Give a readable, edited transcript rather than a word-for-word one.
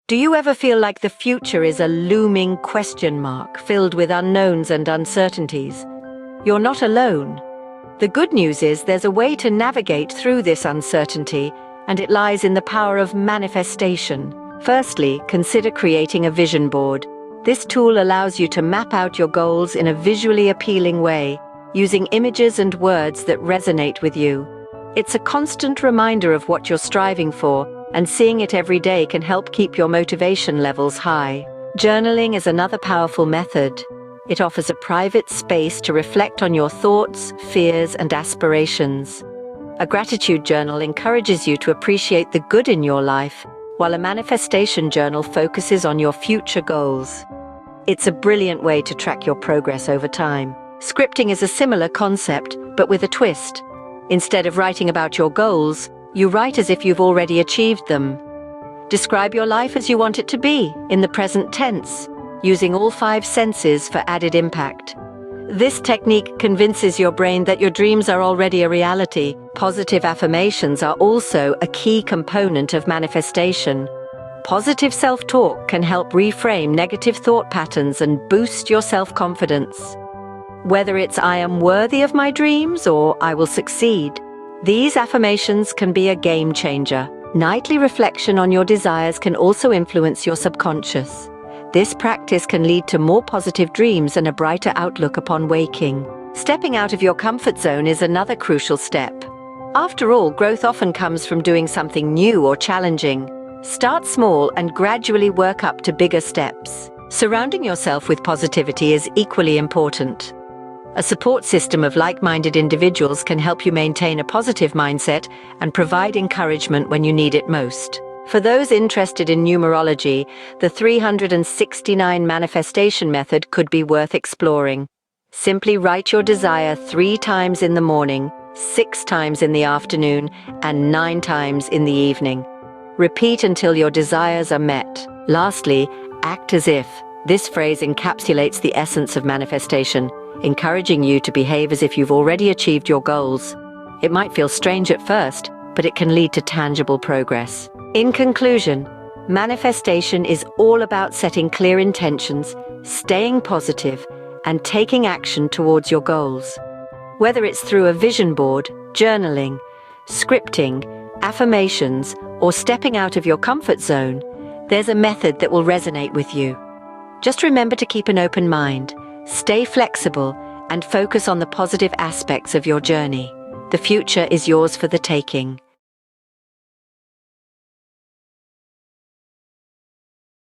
Do you ever feel like the future is a looming question mark filled with unknowns and uncertainties? You're not alone. The good news is there's a way to navigate through this uncertainty, and it lies in the power of manifestation. Firstly, consider creating a vision board. This tool allows you to map out your goals in a visually appealing way, using images and words that resonate with you. It's a constant reminder of what you're striving for, and seeing it every day can help keep your motivation levels high. Journaling is another powerful method. It offers a private space to reflect on your thoughts, fears, and aspirations. A gratitude journal encourages you to appreciate the good in your life, while a manifestation journal focuses on your future goals. It's a brilliant way to track your progress over time. Scripting is a similar concept, but with a twist. Instead of writing about your goals, you write as if you've already achieved them. Describe your life as you want it to be, in the present tense, using all 5 senses for added impact. This technique convinces your brain that your dreams are already a reality. Positive affirmations are also a key component of manifestation. Positive self-talk can help reframe negative thought patterns and boost your self-confidence. Whether it's "I am worthy of my dreams" or "I will succeed," these affirmations can be a game changer. Nightly reflection on your desires can also influence your subconscious. This practice can lead to more positive dreams and a brighter outlook upon waking. Stepping out of your comfort zone is another crucial step. After all, growth often comes from doing something new or challenging. Start small and gradually work up to bigger steps. Surrounding yourself with positivity is equally important. A support system of like-minded individuals can help you maintain a positive mindset and provide encouragement when you need it most. For those interested in numerology, the 369 manifestation method could be worth exploring. Simply write your desire 3 times in the morning, 6 times in the afternoon, and 9 times in the evening. Repeat until your desires are met. Lastly, act as if. This phrase encapsulates the essence of manifestation, encouraging you to behave as if you've already achieved your goals. It might feel strange at first, but it can lead to tangible progress. In conclusion, manifestation is all about setting clear intentions, staying positive, and taking action towards your goals. Whether it's through a vision board, journaling, scripting, affirmations, or stepping out of your comfort zone, there's a method that will resonate with you. Just remember to keep an open mind, stay flexible, and focus on the positive aspects of your journey. The future is yours for the taking.